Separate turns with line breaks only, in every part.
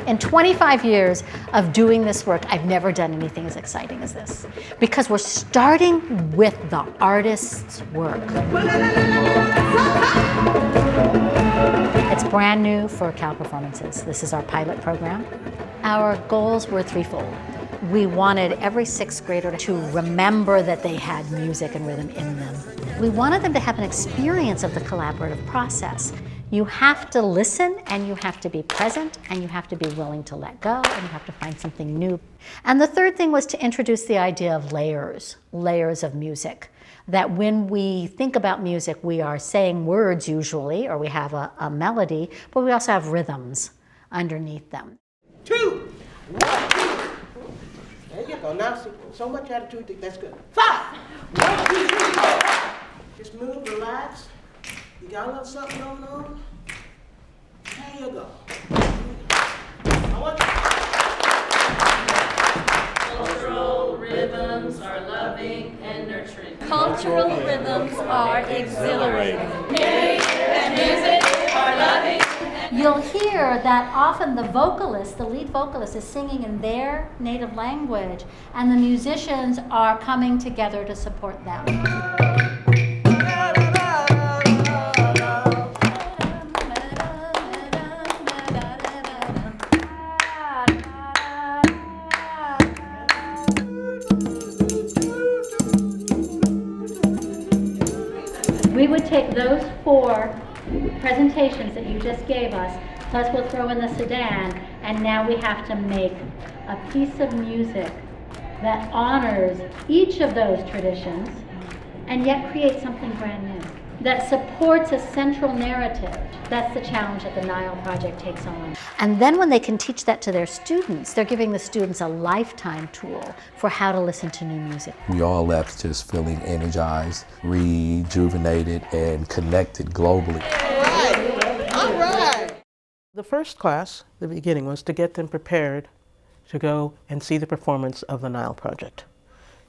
In 25 years of doing this work, I've never done anything as exciting as this, because we're starting with the artist's work. It's brand new for Cal Performances. This is our pilot program. Our goals were threefold. We wanted every sixth grader to remember that they had music and rhythm in them. We wanted them to have an experience of the collaborative process. You have to listen, and you have to be present, and you have to be willing to let go, and you have to find something new. And the third thing was to introduce the idea of layers of music. That when we think about music, we are saying words usually, or we have a melody, but we also have rhythms underneath them.
2, 1, 2. There you go. Now, so much attitude, that's good. 5, 1, 2, 3, 4. Just move, relax. You got a little something going on? There you go.
Cultural rhythms are loving and nurturing.
Cultural rhythms are exhilarating.
And music are loving.
You'll hear that often the vocalist, the lead vocalist, is singing in their native language, and the musicians are coming together to support them. We would take those 4 presentations that you just gave us, plus we'll throw in the sedan, and now we have to make a piece of music that honors each of those traditions and yet creates something brand new that supports a central narrative. That's the challenge that the Nile Project takes on. And then when they can teach that to their students, they're giving the students a lifetime tool for how to listen to new music.
We all left just feeling energized, rejuvenated, and connected globally.
All right. The first class, the beginning, was to get them prepared to go and see the performance of the Nile Project.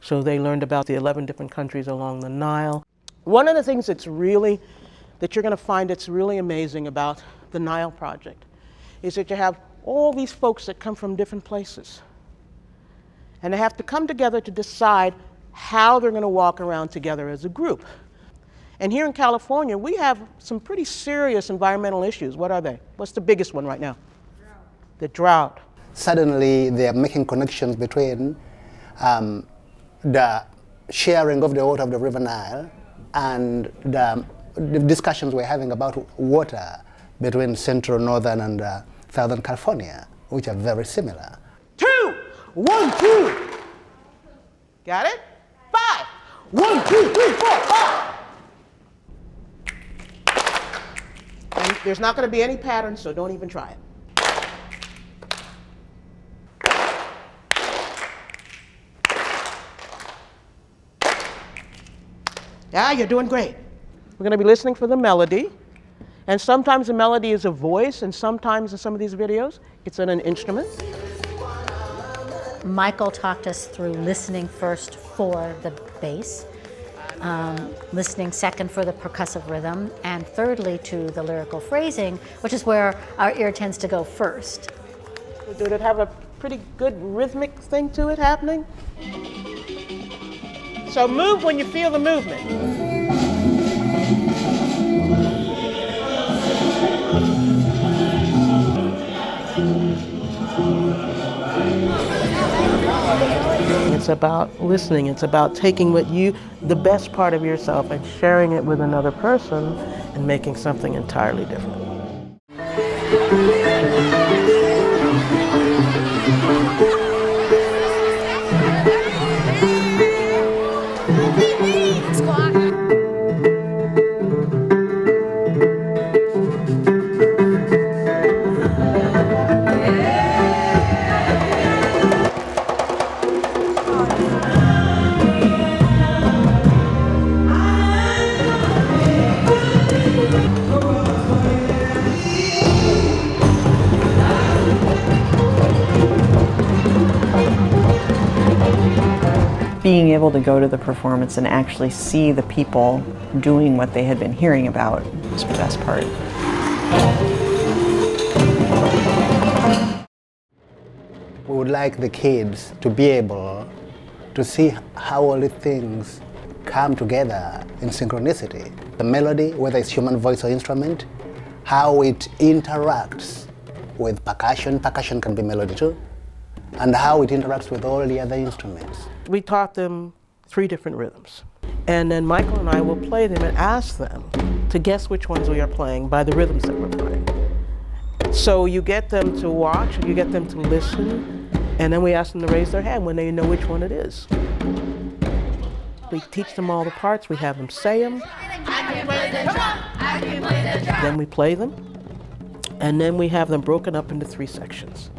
So they learned about the 11 different countries along the Nile. One of the things that you're going to find that's really amazing about the Nile Project is that you have all these folks that come from different places. And they have to come together to decide how they're going to walk around together as a group. And here in California, we have some pretty serious environmental issues. What are they? What's the biggest one right now? Drought. The drought.
Suddenly, they are making connections between the sharing of the water of the River Nile and the discussions we're having about water between central, northern, and southern California, which are very similar.
2, 1, 2. Got it? 5. 1, 2, 3, 4, 5. And there's not going to be any pattern, so don't even try it. Yeah, you're doing great. We're going to be listening for the melody. And sometimes the melody is a voice, and sometimes in some of these videos, it's in an instrument.
Michael talked us through listening first for the bass, listening second for the percussive rhythm, and thirdly to the lyrical phrasing, which is where our ear tends to go first.
Did it have a pretty good rhythmic thing to it happening? So move when you feel the movement. It's about listening. It's about taking the best part of yourself and sharing it with another person and making something entirely different.
being able to go to the performance and actually see the people doing what they had been hearing about was the best part.
We would like the kids to be able to see how all the things come together in synchronicity. The melody, whether it's human voice or instrument, how it interacts with percussion. Percussion can be melody too. And how it interacts with all the other instruments.
We taught them 3 different rhythms. And then Michael and I will play them and ask them to guess which ones we are playing by the rhythms that we're playing. So you get them to watch, you get them to listen, and then we ask them to raise their hand when they know which one it is. We teach them all the parts, we have them say them. Then we play them, and then we have them broken up into 3 sections.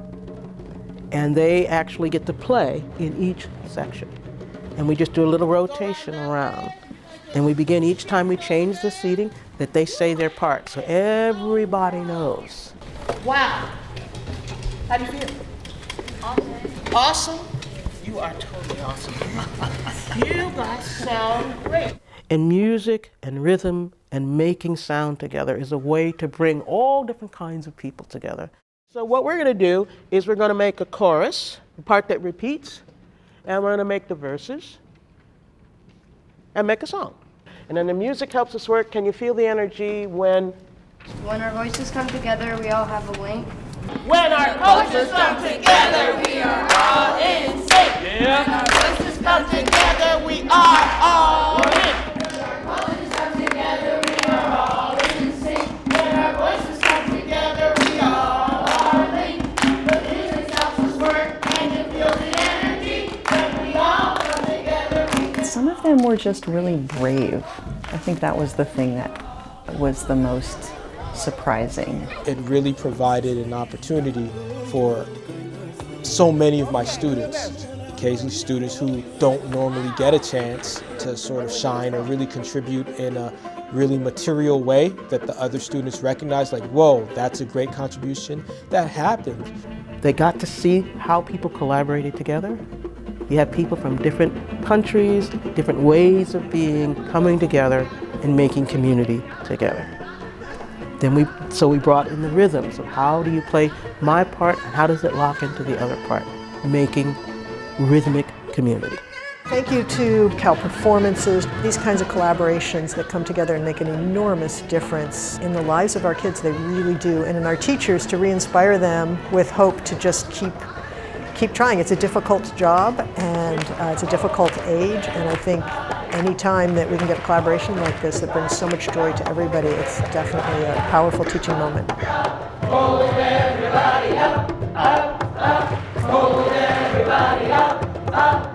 And they actually get to play in each section. And we just do a little rotation around. And we begin each time we change the seating that they say their part, so everybody knows. Wow. How do you feel? Awesome. Awesome? You are totally awesome. You guys sound great. And music and rhythm and making sound together is a way to bring all different kinds of people together. So what we're going to do is we're going to make a chorus, the part that repeats, and we're going to make the verses and make a song. And then the music helps us work. Can you feel the energy when
our voices come together, we all have a link.
When our
Voices come together, we are all in sync.
Yeah.
When our voices come
together, we are all in.
When our voices come together, we are all in sync. When our voices come together, we all are linked. The music helps us work, and you feel the energy. When we all come together,
Some of them were just really brave. I think that was the thing that was the most surprising.
It really provided an opportunity for so many of my students, occasionally students who don't normally get a chance to sort of shine or really contribute in a really material way that the other students recognize, like, whoa, that's a great contribution. That happened.
They got to see how people collaborated together. You have people from different countries, different ways of being, coming together and making community together. Then we brought in the rhythms of how do you play my part and how does it lock into the other part, making rhythmic community.
Thank you to Cal Performances. These kinds of collaborations that come together and make an enormous difference in the lives of our kids, they really do, and in our teachers to re-inspire them with hope to just keep trying. It's a difficult job and it's a difficult age, and I think any time that we can get a collaboration like this that brings so much joy to everybody, it's definitely a powerful teaching moment.
hold everybody up, up, up. Hold everybody up, up.